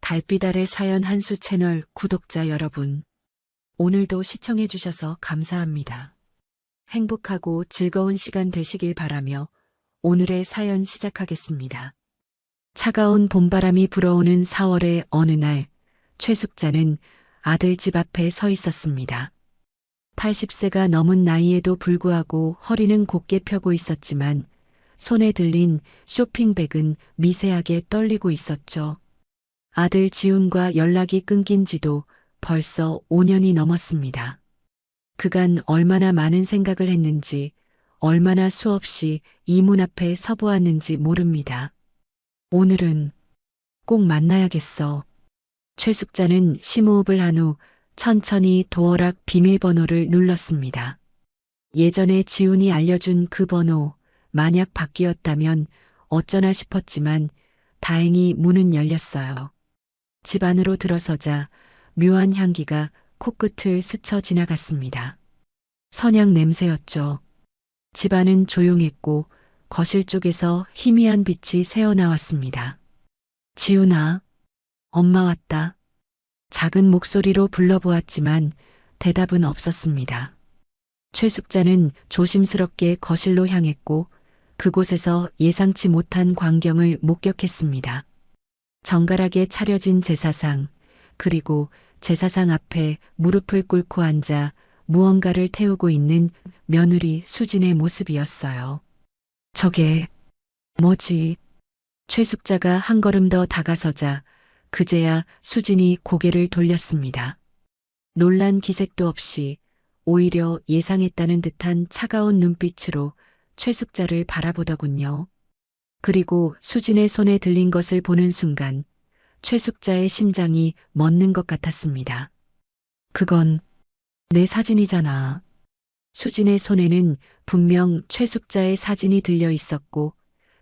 달빛 아래 사연 한수 채널 구독자 여러분, 오늘도 시청해주셔서 감사합니다. 행복하고 즐거운 시간 되시길 바라며 오늘의 사연 시작하겠습니다. 차가운 봄바람이 불어오는 4월의 어느 날, 최숙자는 아들 집 앞에 서 있었습니다. 80세가 넘은 나이에도 불구하고 허리는 곧게 펴고 있었지만 손에 들린 쇼핑백은 미세하게 떨리고 있었죠. 아들 지훈과 연락이 끊긴 지도 벌써 5년이 넘었습니다. 그간 얼마나 많은 생각을 했는지, 얼마나 수없이 이 문 앞에 서보았는지 모릅니다. 오늘은 꼭 만나야겠어. 최숙자는 심호흡을 한 후 천천히 도어락 비밀번호를 눌렀습니다. 예전에 지훈이 알려준 그 번호, 만약 바뀌었다면 어쩌나 싶었지만 다행히 문은 열렸어요. 집 안으로 들어서자 묘한 향기가 코끝을 스쳐 지나갔습니다. 선향 냄새였죠. 집 안은 조용했고 거실 쪽에서 희미한 빛이 새어나왔습니다. 지훈아, 엄마 왔다. 작은 목소리로 불러보았지만 대답은 없었습니다. 최숙자는 조심스럽게 거실로 향했고 그곳에서 예상치 못한 광경을 목격했습니다. 정갈하게 차려진 제사상, 그리고 제사상 앞에 무릎을 꿇고 앉아 무언가를 태우고 있는 며느리 수진의 모습이었어요. 저게 뭐지? 최숙자가 한 걸음 더 다가서자 그제야 수진이 고개를 돌렸습니다. 놀란 기색도 없이 오히려 예상했다는 듯한 차가운 눈빛으로 최숙자를 바라보더군요. 그리고 수진의 손에 들린 것을 보는 순간 최숙자의 심장이 멎는 것 같았습니다. 그건 내 사진이잖아. 수진의 손에는 분명 최숙자의 사진이 들려 있었고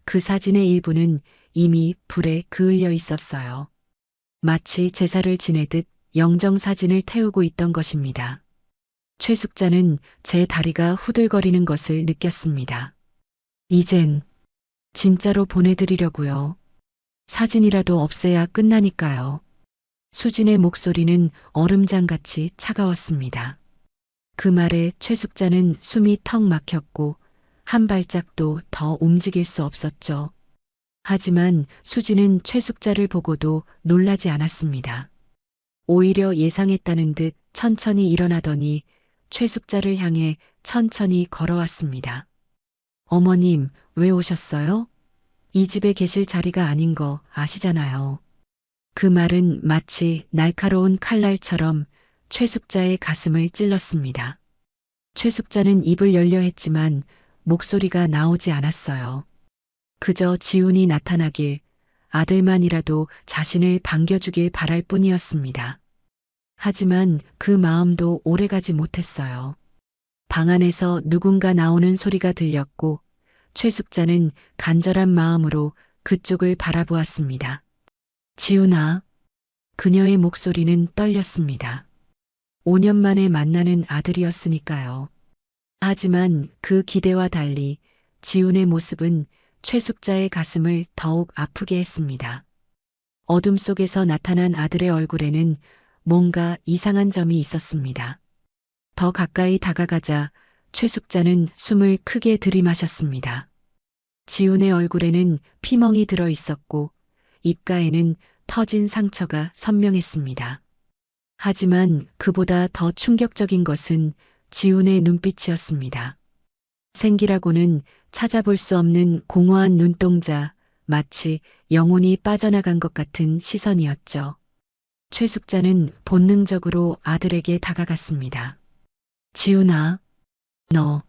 그 사진의 일부는 이미 불에 그을려 있었어요. 마치 제사를 지내듯 영정사진을 태우고 있던 것입니다. 최숙자는 제 다리가 후들거리는 것을 느꼈습니다. 이젠 진짜로 보내드리려고요. 사진이라도 없애야 끝나니까요. 수진의 목소리는 얼음장같이 차가웠습니다. 그 말에 최숙자는 숨이 턱 막혔고 한 발짝도 더 움직일 수 없었죠. 하지만 수진은 최숙자를 보고도 놀라지 않았습니다. 오히려 예상했다는 듯 천천히 일어나더니 최숙자를 향해 천천히 걸어왔습니다. 어머님, 왜 오셨어요? 이 집에 계실 자리가 아닌 거 아시잖아요. 그 말은 마치 날카로운 칼날처럼 최숙자의 가슴을 찔렀습니다. 최숙자는 입을 열려 했지만 목소리가 나오지 않았어요. 그저 지훈이 나타나길, 아들만이라도 자신을 반겨주길 바랄 뿐이었습니다. 하지만 그 마음도 오래가지 못했어요. 방 안에서 누군가 나오는 소리가 들렸고 최숙자는 간절한 마음으로 그쪽을 바라보았습니다. 지훈아. 그녀의 목소리는 떨렸습니다. 5년 만에 만나는 아들이었으니까요. 하지만 그 기대와 달리 지훈의 모습은 최숙자의 가슴을 더욱 아프게 했습니다. 어둠 속에서 나타난 아들의 얼굴에는 뭔가 이상한 점이 있었습니다. 더 가까이 다가가자 최숙자는 숨을 크게 들이마셨습니다. 지훈의 얼굴에는 피멍이 들어 있었고 입가에는 터진 상처가 선명했습니다. 하지만 그보다 더 충격적인 것은 지훈의 눈빛이었습니다. 생기라고는 찾아볼 수 없는 공허한 눈동자, 마치 영혼이 빠져나간 것 같은 시선이었죠. 최숙자는 본능적으로 아들에게 다가갔습니다. 지훈아, 너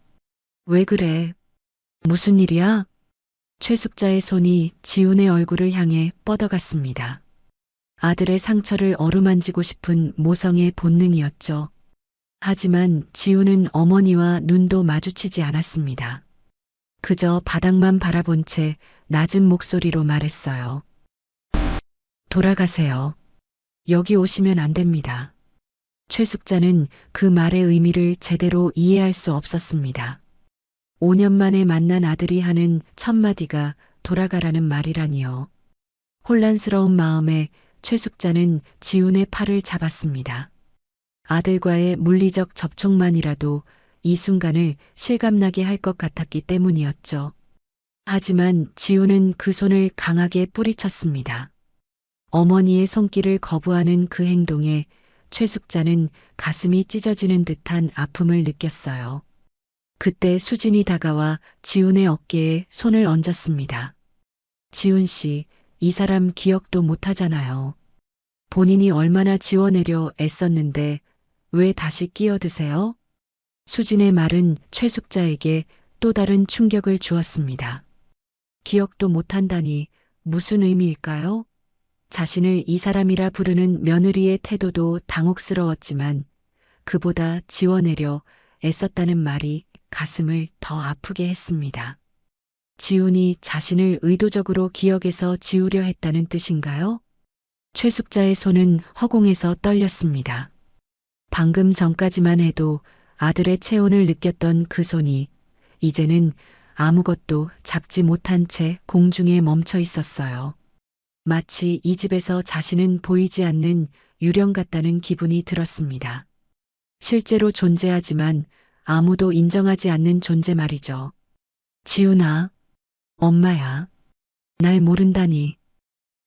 왜 그래? 무슨 일이야? 최숙자의 손이 지훈의 얼굴을 향해 뻗어갔습니다. 아들의 상처를 어루만지고 싶은 모성의 본능이었죠. 하지만 지훈은 어머니와 눈도 마주치지 않았습니다. 그저 바닥만 바라본 채 낮은 목소리로 말했어요. 돌아가세요. 여기 오시면 안 됩니다. 최숙자는 그 말의 의미를 제대로 이해할 수 없었습니다. 5년 만에 만난 아들이 하는 첫마디가 돌아가라는 말이라니요. 혼란스러운 마음에 최숙자는 지훈의 팔을 잡았습니다. 아들과의 물리적 접촉만이라도 이 순간을 실감나게 할 것 같았기 때문이었죠. 하지만 지훈은 그 손을 강하게 뿌리쳤습니다. 어머니의 손길을 거부하는 그 행동에 최숙자는 가슴이 찢어지는 듯한 아픔을 느꼈어요. 그때 수진이 다가와 지훈의 어깨에 손을 얹었습니다. 지훈 씨, 이 사람 기억도 못하잖아요. 본인이 얼마나 지워내려 애썼는데 왜 다시 끼어드세요? 수진의 말은 최숙자에게 또 다른 충격을 주었습니다. 기억도 못한다니 무슨 의미일까요? 자신을 이 사람이라 부르는 며느리의 태도도 당혹스러웠지만 그보다 지워내려 애썼다는 말이 가슴을 더 아프게 했습니다. 지훈이 자신을 의도적으로 기억에서 지우려 했다는 뜻인가요? 최숙자의 손은 허공에서 떨렸습니다. 방금 전까지만 해도 아들의 체온을 느꼈던 그 손이 이제는 아무것도 잡지 못한 채 공중에 멈춰 있었어요. 마치 이 집에서 자신은 보이지 않는 유령 같다는 기분이 들었습니다. 실제로 존재하지만 아무도 인정하지 않는 존재 말이죠. 지훈아, 엄마야. 날 모른다니.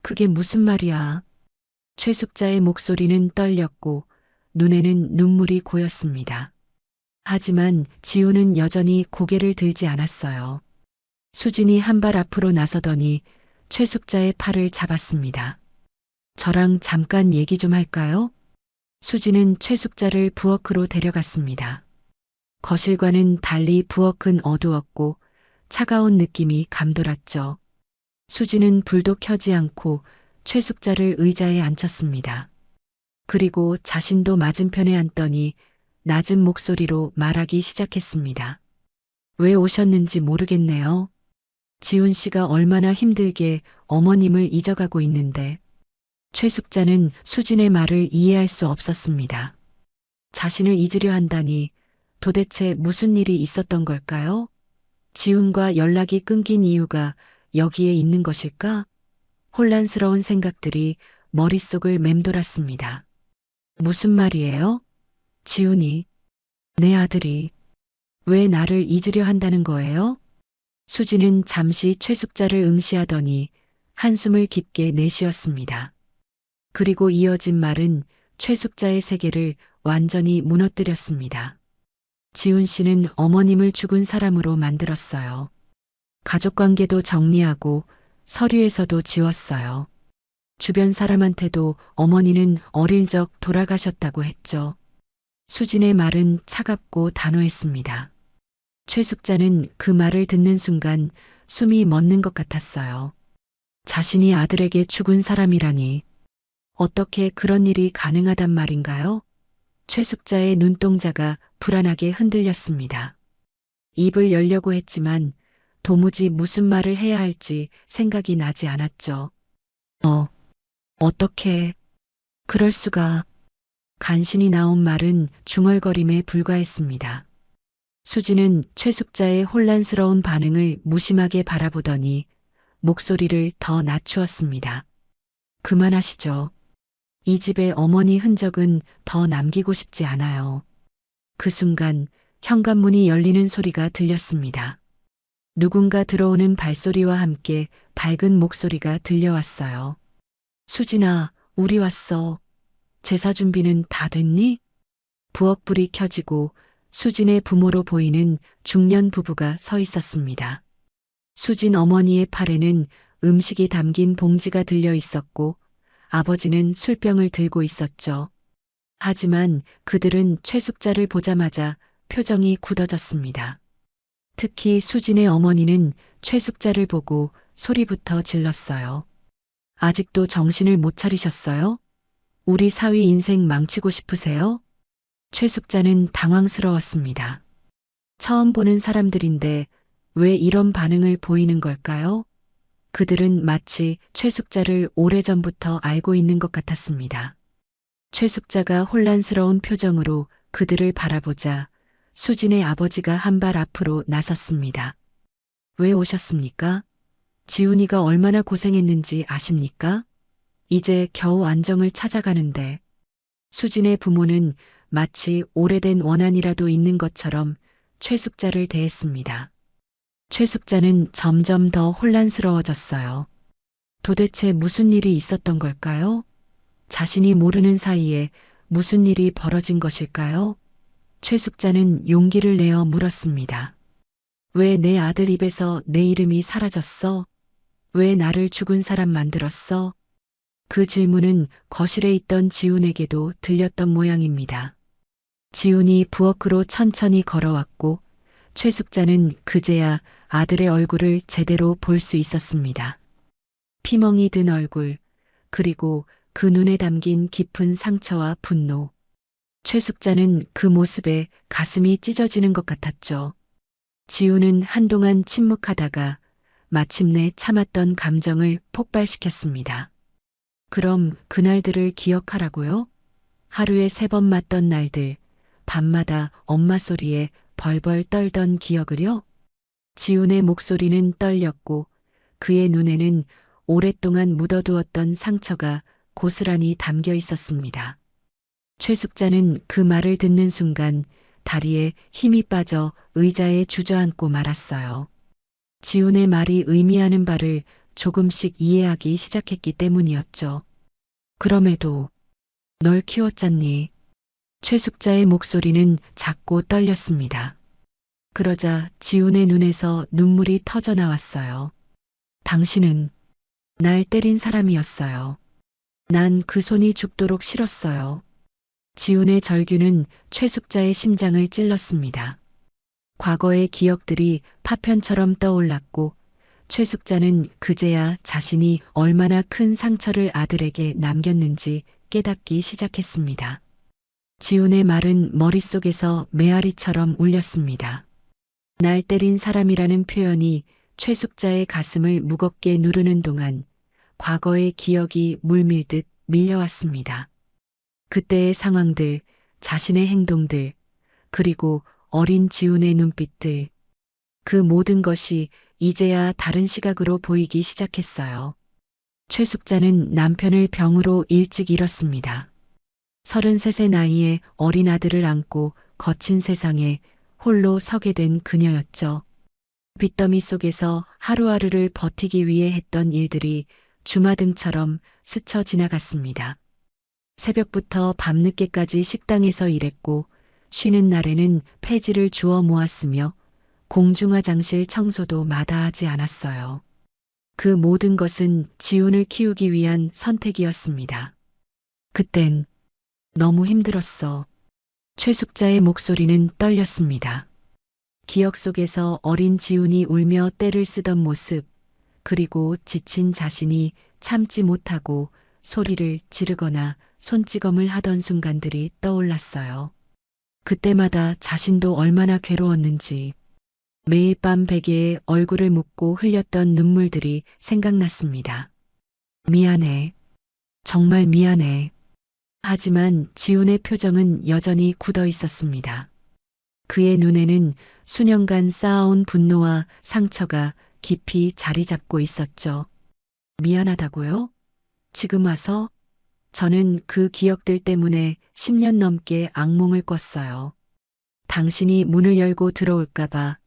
그게 무슨 말이야. 최숙자의 목소리는 떨렸고 눈에는 눈물이 고였습니다. 하지만 지훈은 여전히 고개를 들지 않았어요. 수진이 한 발 앞으로 나서더니 최숙자의 팔을 잡았습니다. 저랑 잠깐 얘기 좀 할까요? 수진은 최숙자를 부엌으로 데려갔습니다. 거실과는 달리 부엌은 어두웠고 차가운 느낌이 감돌았죠. 수진은 불도 켜지 않고 최숙자를 의자에 앉혔습니다. 그리고 자신도 맞은편에 앉더니 낮은 목소리로 말하기 시작했습니다. 왜 오셨는지 모르겠네요. 지훈 씨가 얼마나 힘들게 어머님을 잊어가고 있는데. 최숙자는 수진의 말을 이해할 수 없었습니다. 자신을 잊으려 한다니 도대체 무슨 일이 있었던 걸까요? 지훈과 연락이 끊긴 이유가 여기에 있는 것일까? 혼란스러운 생각들이 머릿속을 맴돌았습니다. 무슨 말이에요? 지훈이, 내 아들이 왜 나를 잊으려 한다는 거예요? 수진은 잠시 최숙자를 응시하더니 한숨을 깊게 내쉬었습니다. 그리고 이어진 말은 최숙자의 세계를 완전히 무너뜨렸습니다. 지훈 씨는 어머님을 죽은 사람으로 만들었어요. 가족관계도 정리하고 서류에서도 지웠어요. 주변 사람한테도 어머니는 어릴 적 돌아가셨다고 했죠. 수진의 말은 차갑고 단호했습니다. 최숙자는 그 말을 듣는 순간 숨이 멎는 것 같았어요. 자신이 아들에게 죽은 사람이라니. 어떻게 그런 일이 가능하단 말인가요? 최숙자의 눈동자가 불안하게 흔들렸습니다. 입을 열려고 했지만 도무지 무슨 말을 해야 할지 생각이 나지 않았죠. 어떻게, 그럴 수가. 간신히 나온 말은 중얼거림에 불과했습니다. 수지는 최숙자의 혼란스러운 반응을 무심하게 바라보더니 목소리를 더 낮추었습니다. 그만하시죠. 이 집의 어머니 흔적은 더 남기고 싶지 않아요. 그 순간 현관문이 열리는 소리가 들렸습니다. 누군가 들어오는 발소리와 함께 밝은 목소리가 들려왔어요. 수진아, 우리 왔어. 제사 준비는 다 됐니? 부엌불이 켜지고 수진의 부모로 보이는 중년 부부가 서 있었습니다. 수진 어머니의 팔에는 음식이 담긴 봉지가 들려 있었고 아버지는 술병을 들고 있었죠. 하지만 그들은 최숙자를 보자마자 표정이 굳어졌습니다. 특히 수진의 어머니는 최숙자를 보고 소리부터 질렀어요. 아직도 정신을 못 차리셨어요? 우리 사위 인생 망치고 싶으세요? 최숙자는 당황스러웠습니다. 처음 보는 사람들인데 왜 이런 반응을 보이는 걸까요? 그들은 마치 최숙자를 오래전부터 알고 있는 것 같았습니다. 최숙자가 혼란스러운 표정으로 그들을 바라보자 수진의 아버지가 한 발 앞으로 나섰습니다. 왜 오셨습니까? 지훈이가 얼마나 고생했는지 아십니까? 이제 겨우 안정을 찾아가는데 수진의 부모는 마치 오래된 원한이라도 있는 것처럼 최숙자를 대했습니다. 최숙자는 점점 더 혼란스러워졌어요. 도대체 무슨 일이 있었던 걸까요? 자신이 모르는 사이에 무슨 일이 벌어진 것일까요? 최숙자는 용기를 내어 물었습니다. 왜 내 아들 입에서 내 이름이 사라졌어? 왜 나를 죽은 사람 만들었어? 그 질문은 거실에 있던 지훈에게도 들렸던 모양입니다. 지훈이 부엌으로 천천히 걸어왔고 최숙자는 그제야 아들의 얼굴을 제대로 볼 수 있었습니다. 피멍이 든 얼굴, 그리고 그 눈에 담긴 깊은 상처와 분노. 최숙자는 그 모습에 가슴이 찢어지는 것 같았죠. 지훈은 한동안 침묵하다가 마침내 참았던 감정을 폭발시켰습니다. 그럼 그날들을 기억하라고요? 하루에 3번 맞던 날들, 밤마다 엄마 소리에 벌벌 떨던 기억을요? 지훈의 목소리는 떨렸고 그의 눈에는 오랫동안 묻어두었던 상처가 고스란히 담겨 있었습니다. 최숙자는 그 말을 듣는 순간 다리에 힘이 빠져 의자에 주저앉고 말았어요. 지훈의 말이 의미하는 바를 조금씩 이해하기 시작했기 때문이었죠. 그럼에도 널 키웠잖니. 최숙자의 목소리는 작고 떨렸습니다. 그러자 지훈의 눈에서 눈물이 터져 나왔어요. 당신은 날 때린 사람이었어요. 난 그 손이 죽도록 싫었어요. 지훈의 절규는 최숙자의 심장을 찔렀습니다. 과거의 기억들이 파편처럼 떠올랐고 최숙자는 그제야 자신이 얼마나 큰 상처를 아들에게 남겼는지 깨닫기 시작했습니다. 지훈의 말은 머릿속에서 메아리처럼 울렸습니다. 날 때린 사람이라는 표현이 최숙자의 가슴을 무겁게 누르는 동안 과거의 기억이 물밀듯 밀려왔습니다. 그때의 상황들, 자신의 행동들, 그리고 어린 지훈의 눈빛들, 그 모든 것이 이제야 다른 시각으로 보이기 시작했어요. 최숙자는 남편을 병으로 일찍 잃었습니다. 33의 나이에 어린 아들을 안고 거친 세상에 홀로 서게 된 그녀였죠. 빚더미 속에서 하루하루를 버티기 위해 했던 일들이 주마등처럼 스쳐 지나갔습니다. 새벽부터 밤늦게까지 식당에서 일했고 쉬는 날에는 폐지를 주워 모았으며 공중화장실 청소도 마다하지 않았어요. 그 모든 것은 지훈을 키우기 위한 선택이었습니다. 그땐 너무 힘들었어. 최숙자의 목소리는 떨렸습니다. 기억 속에서 어린 지훈이 울며 떼를 쓰던 모습, 그리고 지친 자신이 참지 못하고 소리를 지르거나 손찌검을 하던 순간들이 떠올랐어요. 그때마다 자신도 얼마나 괴로웠는지, 매일 밤 베개에 얼굴을 묻고 흘렸던 눈물들이 생각났습니다. 미안해. 정말 미안해. 하지만 지훈의 표정은 여전히 굳어 있었습니다. 그의 눈에는 수년간 쌓아온 분노와 상처가 깊이 자리 잡고 있었죠. 미안하다고요? 지금 와서? 저는 그 기억들 때문에 10년 넘게 악몽을 꿨어요. 당신이 문을 열고 들어올까봐,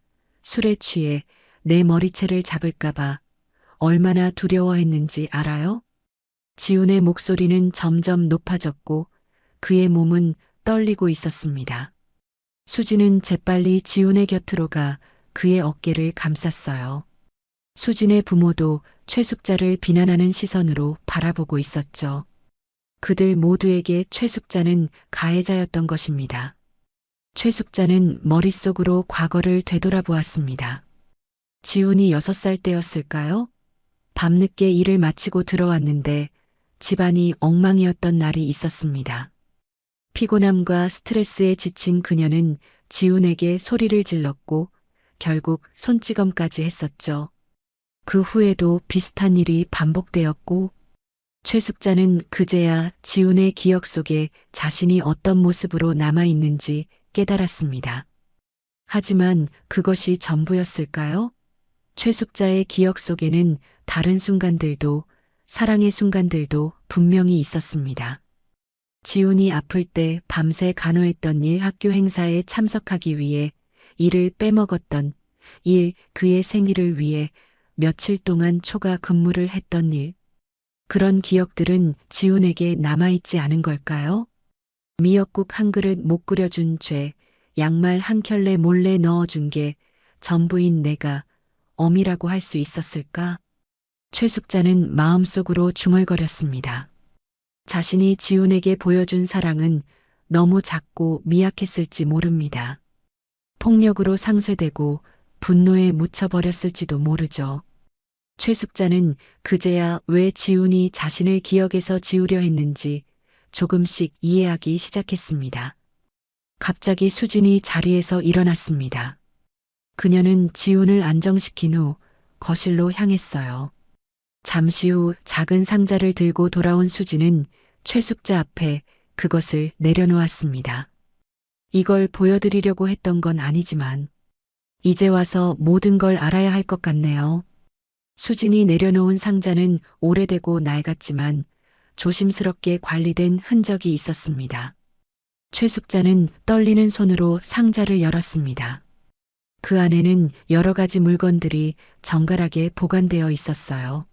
술에 취해 내 머리채를 잡을까봐 얼마나 두려워했는지 알아요? 지훈의 목소리는 점점 높아졌고 그의 몸은 떨리고 있었습니다. 수진은 재빨리 지훈의 곁으로 가 그의 어깨를 감쌌어요. 수진의 부모도 최숙자를 비난하는 시선으로 바라보고 있었죠. 그들 모두에게 최숙자는 가해자였던 것입니다. 최숙자는 머릿속으로 과거를 되돌아보았습니다. 지훈이 6살 때였을까요? 밤늦게 일을 마치고 들어왔는데 집안이 엉망이었던 날이 있었습니다. 피곤함과 스트레스에 지친 그녀는 지훈에게 소리를 질렀고 결국 손찌검까지 했었죠. 그 후에도 비슷한 일이 반복되었고 최숙자는 그제야 지훈의 기억 속에 자신이 어떤 모습으로 남아있는지 깨달았습니다. 하지만 그것이 전부였을까요? 최숙자의 기억 속에는 다른 순간들도 사랑의 순간들도 분명히 있었습니다. 지훈이 아플 때 밤새 간호했던 일, 학교 행사에 참석하기 위해 일을 빼먹었던 일, 그의 생일을 위해 며칠 동안 초과 근무를 했던 일. 그런 기억들은 지훈에게 남아있지 않은 걸까요? 미역국 한 그릇 못 끓여준 죄, 양말 한 켤레 몰래 넣어준 게 전부인 내가 엄이라고 할 수 있었을까? 최숙자는 마음속으로 중얼거렸습니다. 자신이 지훈에게 보여준 사랑은 너무 작고 미약했을지 모릅니다. 폭력으로 상쇄되고 분노에 묻혀버렸을지도 모르죠. 최숙자는 그제야 왜 지훈이 자신을 기억에서 지우려 했는지 조금씩 이해하기 시작했습니다. 갑자기 수진이 자리에서 일어났습니다. 그녀는 지훈을 안정시킨 후 거실로 향했어요. 잠시 후 작은 상자를 들고 돌아온 수진은 최숙자 앞에 그것을 내려놓았습니다. 이걸 보여드리려고 했던 건 아니지만 이제 와서 모든 걸 알아야 할 것 같네요. 수진이 내려놓은 상자는 오래되고 낡았지만 조심스럽게 관리된 흔적이 있었습니다. 최숙자는 떨리는 손으로 상자를 열었습니다. 그 안에는 여러 가지 물건들이 정갈하게 보관되어 있었어요.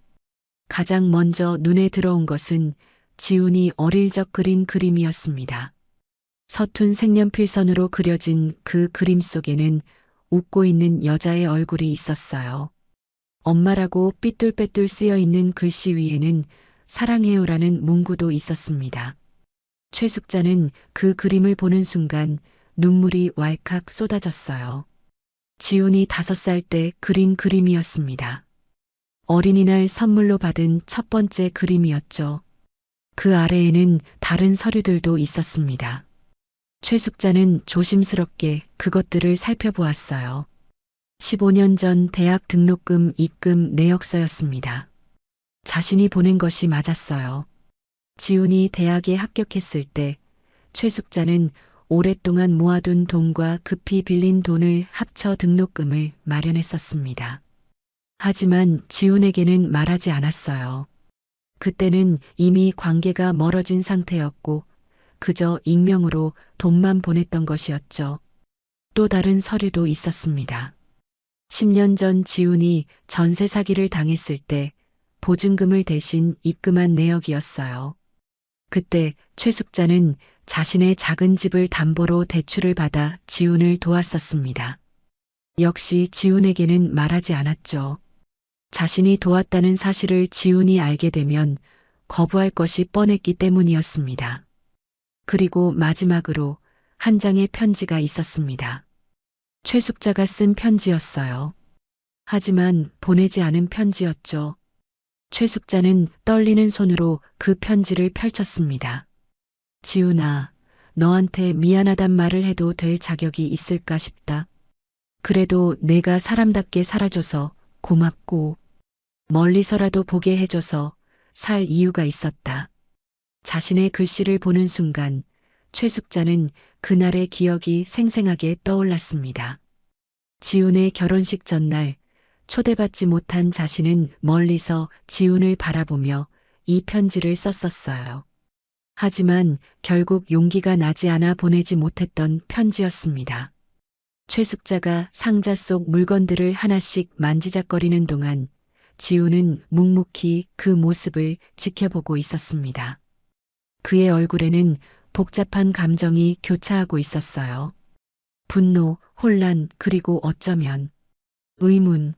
가장 먼저 눈에 들어온 것은 지훈이 어릴 적 그린 그림이었습니다. 서툰 색연필선으로 그려진 그 그림 속에는 웃고 있는 여자의 얼굴이 있었어요. 엄마라고 삐뚤빼뚤 쓰여 있는 글씨 위에는 사랑해요라는 문구도 있었습니다. 최숙자는 그 그림을 보는 순간 눈물이 왈칵 쏟아졌어요. 지훈이 5살 때 그린 그림이었습니다. 어린이날 선물로 받은 첫 번째 그림이었죠. 그 아래에는 다른 서류들도 있었습니다. 최숙자는 조심스럽게 그것들을 살펴보았어요. 15년 전 대학 등록금 입금 내역서였습니다. 자신이 보낸 것이 맞았어요. 지훈이 대학에 합격했을 때 최숙자는 오랫동안 모아둔 돈과 급히 빌린 돈을 합쳐 등록금을 마련했었습니다. 하지만 지훈에게는 말하지 않았어요. 그때는 이미 관계가 멀어진 상태였고 그저 익명으로 돈만 보냈던 것이었죠. 또 다른 서류도 있었습니다. 10년 전 지훈이 전세 사기를 당했을 때 보증금을 대신 입금한 내역이었어요. 그때 최숙자는 자신의 작은 집을 담보로 대출을 받아 지훈을 도왔었습니다. 역시 지훈에게는 말하지 않았죠. 자신이 도왔다는 사실을 지훈이 알게 되면 거부할 것이 뻔했기 때문이었습니다. 그리고 마지막으로 한 장의 편지가 있었습니다. 최숙자가 쓴 편지였어요. 하지만 보내지 않은 편지였죠. 최숙자는 떨리는 손으로 그 편지를 펼쳤습니다. 지훈아, 너한테 미안하단 말을 해도 될 자격이 있을까 싶다. 그래도 내가 사람답게 살아줘서 고맙고 멀리서라도 보게 해줘서 살 이유가 있었다. 자신의 글씨를 보는 순간 최숙자는 그날의 기억이 생생하게 떠올랐습니다. 지훈의 결혼식 전날 초대받지 못한 자신은 멀리서 지훈을 바라보며 이 편지를 썼었어요. 하지만 결국 용기가 나지 않아 보내지 못했던 편지였습니다. 최숙자가 상자 속 물건들을 하나씩 만지작거리는 동안 지훈은 묵묵히 그 모습을 지켜보고 있었습니다. 그의 얼굴에는 복잡한 감정이 교차하고 있었어요. 분노, 혼란, 그리고 어쩌면 의문.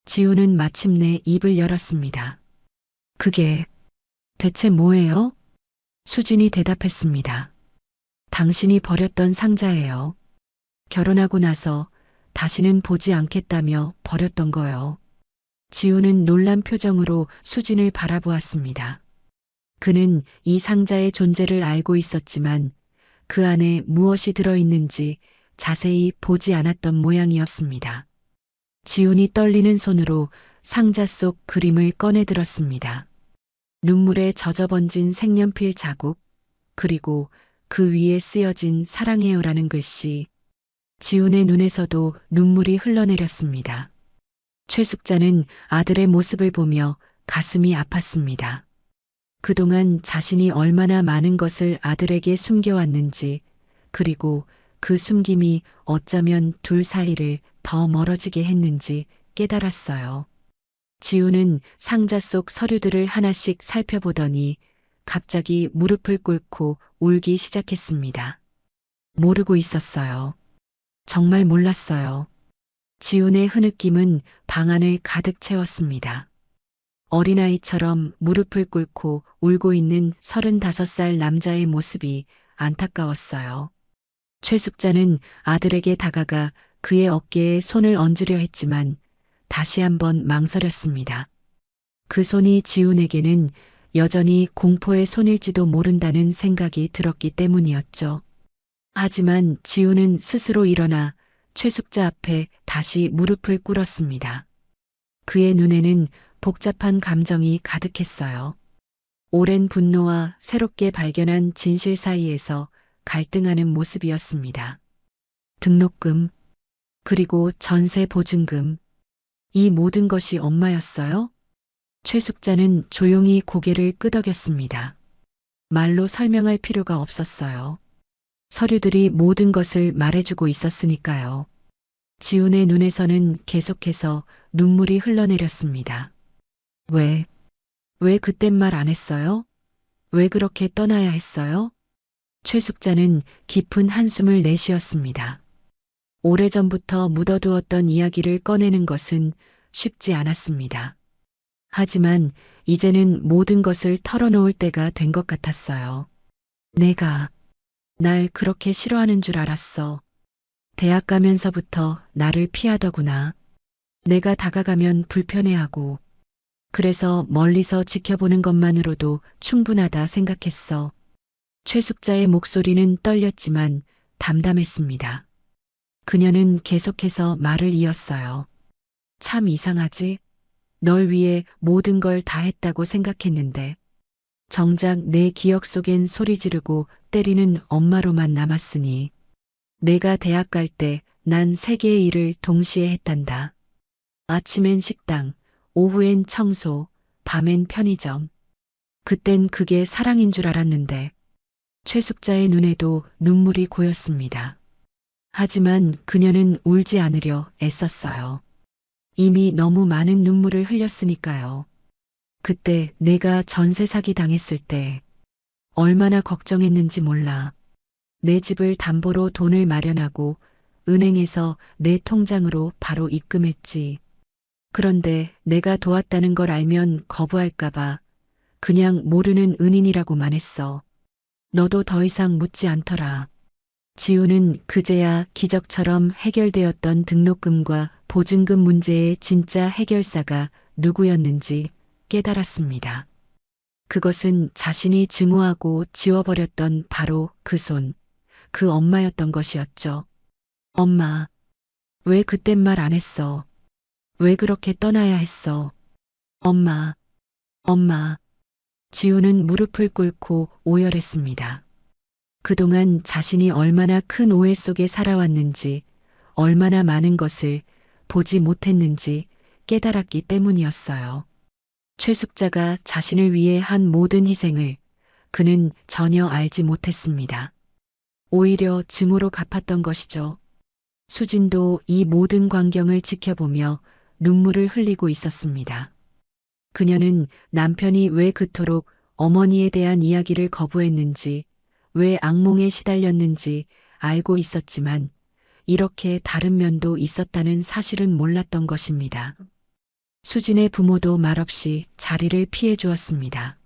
지훈은 마침내 입을 열었습니다. 그게 대체 뭐예요? 수진이 대답했습니다. 당신이 버렸던 상자예요. 결혼하고 나서 다시는 보지 않겠다며 버렸던 거요. 지훈은 놀란 표정으로 수진을 바라보았습니다. 그는 이 상자의 존재를 알고 있었지만 그 안에 무엇이 들어있는지 자세히 보지 않았던 모양이었습니다. 지훈이 떨리는 손으로 상자 속 그림을 꺼내 들었습니다. 눈물에 젖어번진 색연필 자국, 그리고 그 위에 쓰여진 사랑해요라는 글씨. 지훈의 눈에서도 눈물이 흘러내렸습니다. 최숙자는 아들의 모습을 보며 가슴이 아팠습니다. 그동안 자신이 얼마나 많은 것을 아들에게 숨겨왔는지, 그리고 그 숨김이 어쩌면 둘 사이를 더 멀어지게 했는지 깨달았어요. 지우는 상자 속 서류들을 하나씩 살펴보더니 갑자기 무릎을 꿇고 울기 시작했습니다. 모르고 있었어요. 정말 몰랐어요. 지훈의 흐느낌은 방 안을 가득 채웠습니다. 어린아이처럼 무릎을 꿇고 울고 있는 35살 남자의 모습이 안타까웠어요. 최숙자는 아들에게 다가가 그의 어깨에 손을 얹으려 했지만 다시 한번 망설였습니다. 그 손이 지훈에게는 여전히 공포의 손일지도 모른다는 생각이 들었기 때문이었죠. 하지만 지훈은 스스로 일어나 최숙자 앞에 다시 무릎을 꿇었습니다. 그의 눈에는 복잡한 감정이 가득했어요. 오랜 분노와 새롭게 발견한 진실 사이에서 갈등하는 모습이었습니다. 등록금, 그리고 전세 보증금, 이 모든 것이 엄마였어요? 최숙자는 조용히 고개를 끄덕였습니다. 말로 설명할 필요가 없었어요. 서류들이 모든 것을 말해주고 있었으니까요. 지훈의 눈에서는 계속해서 눈물이 흘러내렸습니다. 왜 그땐 말 안 했어요? 왜 그렇게 떠나야 했어요? 최숙자는 깊은 한숨을 내쉬었습니다. 오래전부터 묻어두었던 이야기를 꺼내는 것은 쉽지 않았습니다. 하지만 이제는 모든 것을 털어놓을 때가 된 것 같았어요. 내가 날 그렇게 싫어하는 줄 알았어. 대학 가면서부터 나를 피하더구나. 내가 다가가면 불편해하고, 그래서 멀리서 지켜보는 것만으로도 충분하다 생각했어. 최숙자의 목소리는 떨렸지만 담담했습니다. 그녀는 계속해서 말을 이었어요. 참 이상하지? 널 위해 모든 걸 다 했다고 생각했는데, 정작 내 기억 속엔 소리 지르고 때리는 엄마로만 남았으니, 내가 대학 갈 때 난 3개의 일을 동시에 했단다. 아침엔 식당, 오후엔 청소, 밤엔 편의점. 그땐 그게 사랑인 줄 알았는데, 최숙자의 눈에도 눈물이 고였습니다. 하지만 그녀는 울지 않으려 애썼어요. 이미 너무 많은 눈물을 흘렸으니까요. 그때 내가 전세 사기 당했을 때 얼마나 걱정했는지 몰라. 내 집을 담보로 돈을 마련하고 은행에서 내 통장으로 바로 입금했지. 그런데 내가 도왔다는 걸 알면 거부할까봐 그냥 모르는 은인이라고만 했어. 너도 더 이상 묻지 않더라. 지우는 그제야 기적처럼 해결되었던 등록금과 보증금 문제의 진짜 해결사가 누구였는지 깨달았습니다. 그것은 자신이 증오하고 지워버렸던 바로 그 손, 그 엄마였던 것이었죠. 엄마, 왜 그땐 말 안 했어? 왜 그렇게 떠나야 했어? 엄마, 엄마. 지우는 무릎을 꿇고 오열했습니다. 그동안 자신이 얼마나 큰 오해 속에 살아왔는지, 얼마나 많은 것을 보지 못했는지 깨달았기 때문이었어요. 최숙자가 자신을 위해 한 모든 희생을 그는 전혀 알지 못했습니다. 오히려 증오로 갚았던 것이죠. 수진도 이 모든 광경을 지켜보며 눈물을 흘리고 있었습니다. 그녀는 남편이 왜 그토록 어머니에 대한 이야기를 거부했는지, 왜 악몽에 시달렸는지 알고 있었지만 이렇게 다른 면도 있었다는 사실은 몰랐던 것입니다. 수진의 부모도 말없이 자리를 피해 주었습니다.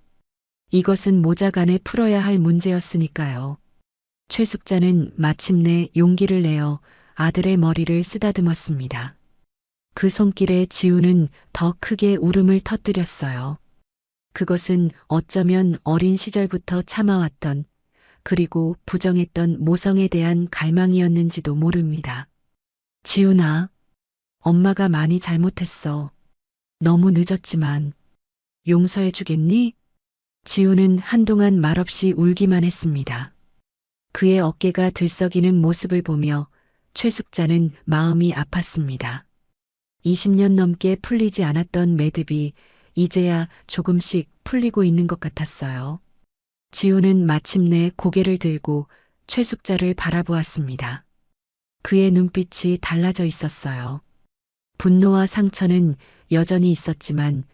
이것은 모자간에 풀어야 할 문제였으니까요. 최숙자는 마침내 용기를 내어 아들의 머리를 쓰다듬었습니다. 그 손길에 지우는 더 크게 울음을 터뜨렸어요. 그것은 어쩌면 어린 시절부터 참아왔던, 그리고 부정했던 모성에 대한 갈망이었는지도 모릅니다. 지훈아, 엄마가 많이 잘못했어. 너무 늦었지만 용서해 주겠니? 지훈은 한동안 말없이 울기만 했습니다. 그의 어깨가 들썩이는 모습을 보며 최숙자는 마음이 아팠습니다. 20년 넘게 풀리지 않았던 매듭이 이제야 조금씩 풀리고 있는 것 같았어요. 지우는 마침내 고개를 들고 최숙자를 바라보았습니다. 그의 눈빛이 달라져 있었어요. 분노와 상처는 여전히 있었지만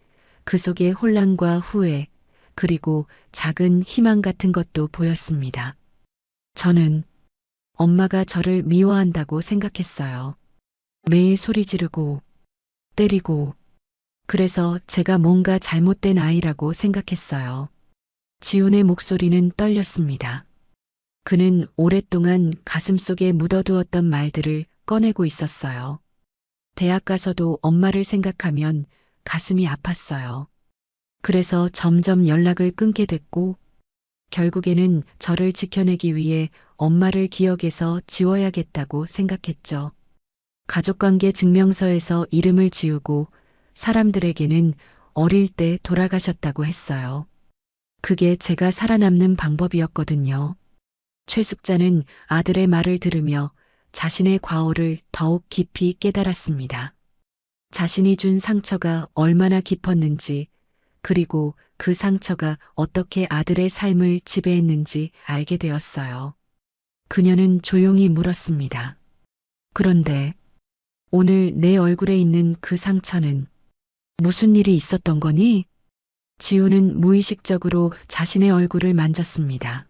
그 속에 혼란과 후회, 그리고 작은 희망 같은 것도 보였습니다. 저는 엄마가 저를 미워한다고 생각했어요. 매일 소리 지르고, 때리고, 그래서 제가 뭔가 잘못된 아이라고 생각했어요. 지훈의 목소리는 떨렸습니다. 그는 오랫동안 가슴속에 묻어두었던 말들을 꺼내고 있었어요. 대학 가서도 엄마를 생각하면 가슴이 아팠어요. 그래서 점점 연락을 끊게 됐고, 결국에는 저를 지켜내기 위해 엄마를 기억에서 지워야겠다고 생각했죠. 가족관계 증명서에서 이름을 지우고 사람들에게는 어릴 때 돌아가셨다고 했어요. 그게 제가 살아남는 방법이었거든요. 최숙자는 아들의 말을 들으며 자신의 과오를 더욱 깊이 깨달았습니다. 자신이 준 상처가 얼마나 깊었는지, 그리고 그 상처가 어떻게 아들의 삶을 지배했는지 알게 되었어요. 그녀는 조용히 물었습니다. 그런데 오늘 내 얼굴에 있는 그 상처는 무슨 일이 있었던 거니? 지우는 무의식적으로 자신의 얼굴을 만졌습니다.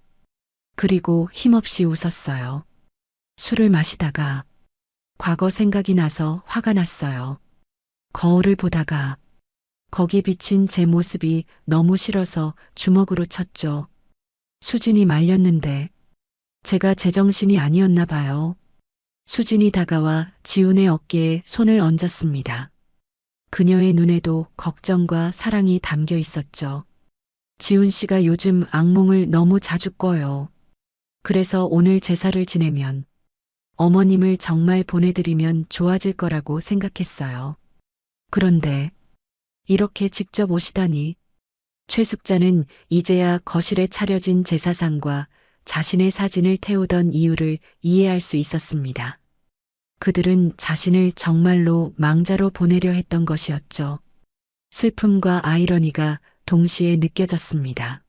그리고 힘없이 웃었어요. 술을 마시다가 과거 생각이 나서 화가 났어요. 거울을 보다가 거기 비친 제 모습이 너무 싫어서 주먹으로 쳤죠. 수진이 말렸는데 제가 제정신이 아니었나 봐요. 수진이 다가와 지훈의 어깨에 손을 얹었습니다. 그녀의 눈에도 걱정과 사랑이 담겨 있었죠. 지훈 씨가 요즘 악몽을 너무 자주 꿔요. 그래서 오늘 제사를 지내면 어머님을 정말 보내드리면 좋아질 거라고 생각했어요. 그런데 이렇게 직접 오시다니. 최숙자는 이제야 거실에 차려진 제사상과 자신의 사진을 태우던 이유를 이해할 수 있었습니다. 그들은 자신을 정말로 망자로 보내려 했던 것이었죠. 슬픔과 아이러니가 동시에 느껴졌습니다.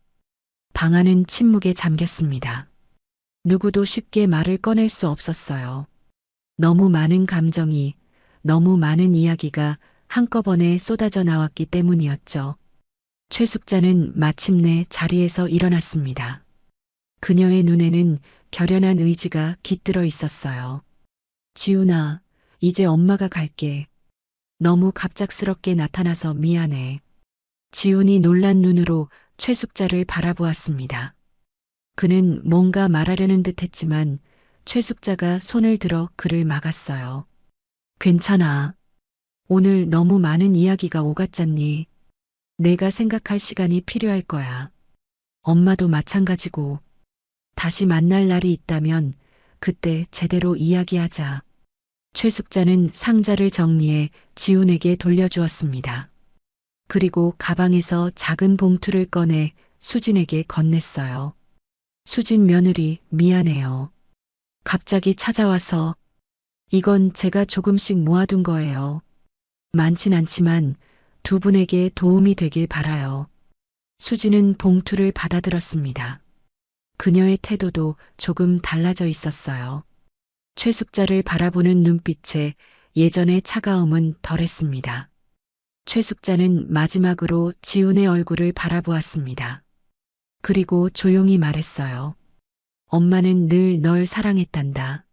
방 안은 침묵에 잠겼습니다. 누구도 쉽게 말을 꺼낼 수 없었어요. 너무 많은 감정이, 너무 많은 이야기가 한꺼번에 쏟아져 나왔기 때문이었죠. 최숙자는 마침내 자리에서 일어났습니다. 그녀의 눈에는 결연한 의지가 깃들어 있었어요. 지훈아, 이제 엄마가 갈게. 너무 갑작스럽게 나타나서 미안해. 지훈이 놀란 눈으로 최숙자를 바라보았습니다. 그는 뭔가 말하려는 듯 했지만 최숙자가 손을 들어 그를 막았어요. 괜찮아. 오늘 너무 많은 이야기가 오갔잖니. 내가 생각할 시간이 필요할 거야. 엄마도 마찬가지고. 다시 만날 날이 있다면 그때 제대로 이야기하자. 최숙자는 상자를 정리해 지훈에게 돌려주었습니다. 그리고 가방에서 작은 봉투를 꺼내 수진에게 건넸어요. 수진 며느리, 미안해요. 갑자기 찾아와서 이건 제가 조금씩 모아둔 거예요. 많진 않지만 두 분에게 도움이 되길 바라요. 수진은 봉투를 받아들었습니다. 그녀의 태도도 조금 달라져 있었어요. 최숙자를 바라보는 눈빛에 예전의 차가움은 덜했습니다. 최숙자는 마지막으로 지훈의 얼굴을 바라보았습니다. 그리고 조용히 말했어요. 엄마는 늘 널 사랑했단다.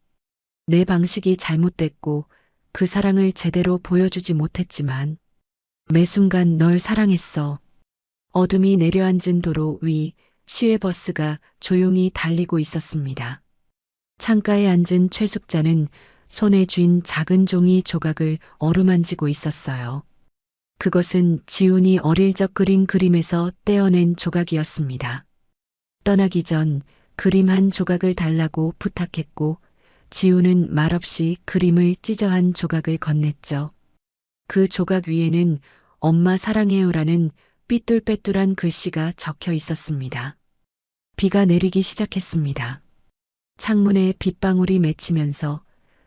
내 방식이 잘못됐고 그 사랑을 제대로 보여주지 못했지만 매 순간 널 사랑했어. 어둠이 내려앉은 도로 위 시외버스가 조용히 달리고 있었습니다. 창가에 앉은 최숙자는 손에 쥔 작은 종이 조각을 어루만지고 있었어요. 그것은 지훈이 어릴 적 그린 그림에서 떼어낸 조각이었습니다. 떠나기 전 그림 한 조각을 달라고 부탁했고 지훈은 말없이 그림을 찢어 한 조각을 건넸죠. 그 조각 위에는 엄마 사랑해요라는 삐뚤빼뚤한 글씨가 적혀 있었습니다. 비가 내리기 시작했습니다. 창문에 빗방울이 맺히면서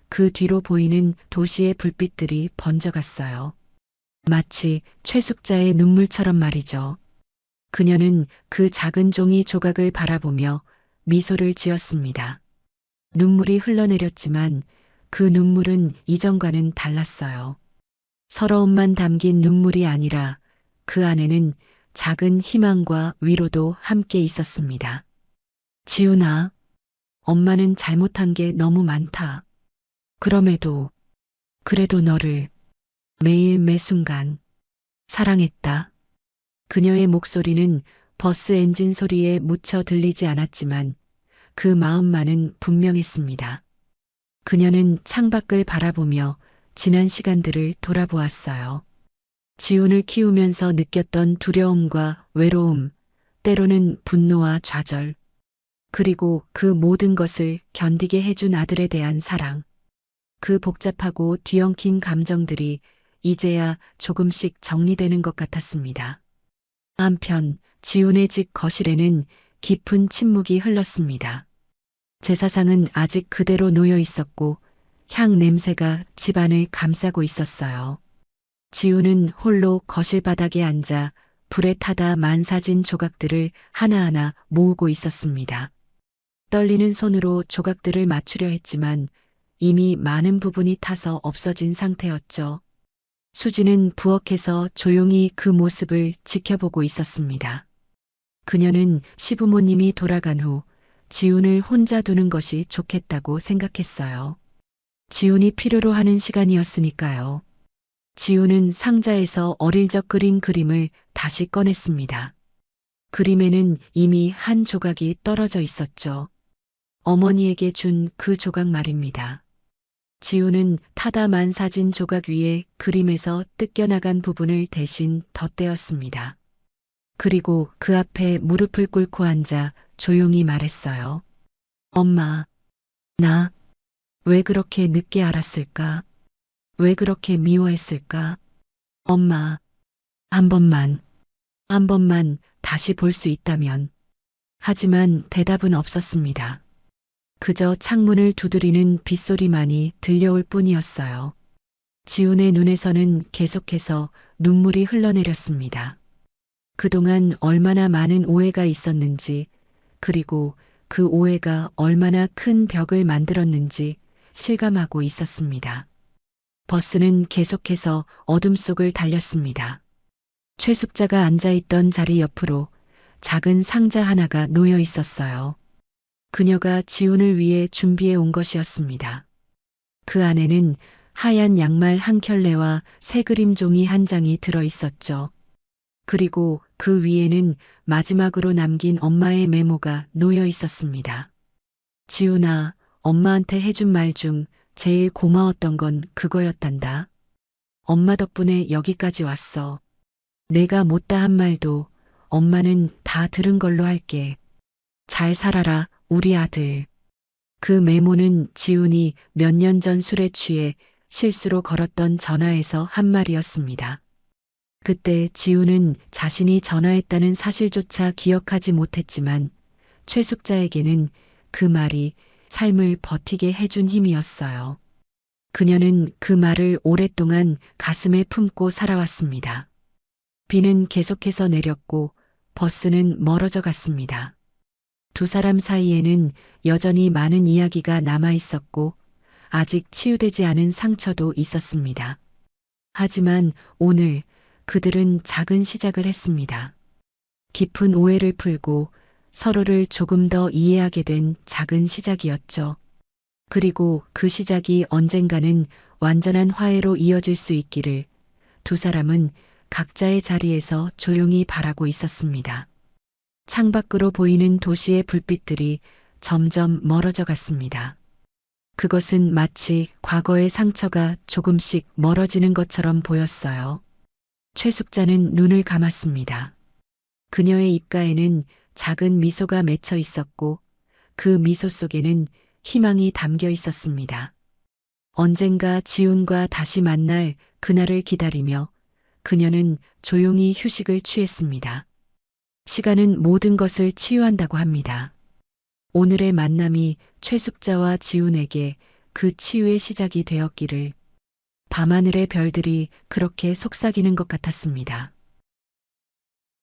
그 뒤로 보이는 도시의 불빛들이 번져갔어요. 마치 최숙자의 눈물처럼 말이죠. 그녀는 그 작은 종이 조각을 바라보며 미소를 지었습니다. 눈물이 흘러내렸지만 그 눈물은 이전과는 달랐어요. 서러움만 담긴 눈물이 아니라 그 안에는 작은 희망과 위로도 함께 있었습니다. 지훈아, 엄마는 잘못한 게 너무 많다. 그래도 너를 매일 매순간 사랑했다. 그녀의 목소리는 버스 엔진 소리에 묻혀 들리지 않았지만 그 마음만은 분명했습니다. 그녀는 창밖을 바라보며 지난 시간들을 돌아보았어요. 지훈을 키우면서 느꼈던 두려움과 외로움, 때로는 분노와 좌절, 그리고 그 모든 것을 견디게 해준 아들에 대한 사랑. 그 복잡하고 뒤엉킨 감정들이 이제야 조금씩 정리되는 것 같았습니다. 한편 지훈의 집 거실에는 깊은 침묵이 흘렀습니다. 제사상은 아직 그대로 놓여 있었고 향 냄새가 집안을 감싸고 있었어요. 지훈은 홀로 거실 바닥에 앉아 불에 타다 만사진 조각들을 하나하나 모으고 있었습니다. 떨리는 손으로 조각들을 맞추려 했지만 이미 많은 부분이 타서 없어진 상태였죠. 수지는 부엌에서 조용히 그 모습을 지켜보고 있었습니다. 그녀는 시부모님이 돌아간 후 지훈을 혼자 두는 것이 좋겠다고 생각했어요. 지훈이 필요로 하는 시간이었으니까요. 지훈은 상자에서 어릴 적 그린 그림을 다시 꺼냈습니다. 그림에는 이미 한 조각이 떨어져 있었죠. 어머니에게 준 그 조각 말입니다. 지훈은 타다만 사진 조각 위에 그림에서 뜯겨나간 부분을 대신 덧대었습니다. 그리고 그 앞에 무릎을 꿇고 앉아 조용히 말했어요. 엄마, 나 왜 그렇게 늦게 알았을까? 왜 그렇게 미워했을까? 엄마, 한 번만 다시 볼 수 있다면. 하지만 대답은 없었습니다. 그저 창문을 두드리는 빗소리만이 들려올 뿐이었어요. 지훈의 눈에서는 계속해서 눈물이 흘러내렸습니다. 그동안 얼마나 많은 오해가 있었는지, 그리고 그 오해가 얼마나 큰 벽을 만들었는지 실감하고 있었습니다. 버스는 계속해서 어둠 속을 달렸습니다. 최숙자가 앉아있던 자리 옆으로 작은 상자 하나가 놓여 있었어요. 그녀가 지훈을 위해 준비해 온 것이었습니다. 그 안에는 하얀 양말 한 켤레와 새 그림 종이 한 장이 들어 있었죠. 그리고 그 위에는 마지막으로 남긴 엄마의 메모가 놓여 있었습니다. 지훈아, 엄마한테 해준 말 중 제일 고마웠던 건 그거였단다. 엄마 덕분에 여기까지 왔어. 내가 못다 한 말도 엄마는 다 들은 걸로 할게. 잘 살아라, 우리 아들. 그 메모는 지훈이 몇 년 전 술에 취해 실수로 걸었던 전화에서 한 말이었습니다. 그때 지훈은 자신이 전화했다는 사실조차 기억하지 못했지만 최숙자에게는 그 말이 삶을 버티게 해준 힘이었어요. 그녀는 그 말을 오랫동안 가슴에 품고 살아왔습니다. 비는 계속해서 내렸고 버스는 멀어져 갔습니다. 두 사람 사이에는 여전히 많은 이야기가 남아 있었고 아직 치유되지 않은 상처도 있었습니다. 하지만 오늘 그들은 작은 시작을 했습니다. 깊은 오해를 풀고 서로를 조금 더 이해하게 된 작은 시작이었죠. 그리고 그 시작이 언젠가는 완전한 화해로 이어질 수 있기를 두 사람은 각자의 자리에서 조용히 바라고 있었습니다. 창밖으로 보이는 도시의 불빛들이 점점 멀어져 갔습니다. 그것은 마치 과거의 상처가 조금씩 멀어지는 것처럼 보였어요. 최숙자는 눈을 감았습니다. 그녀의 입가에는 작은 미소가 맺혀 있었고 그 미소 속에는 희망이 담겨 있었습니다. 언젠가 지훈과 다시 만날 그날을 기다리며 그녀는 조용히 휴식을 취했습니다. 시간은 모든 것을 치유한다고 합니다. 오늘의 만남이 최숙자와 지훈에게 그 치유의 시작이 되었기를 밤하늘의 별들이 그렇게 속삭이는 것 같았습니다.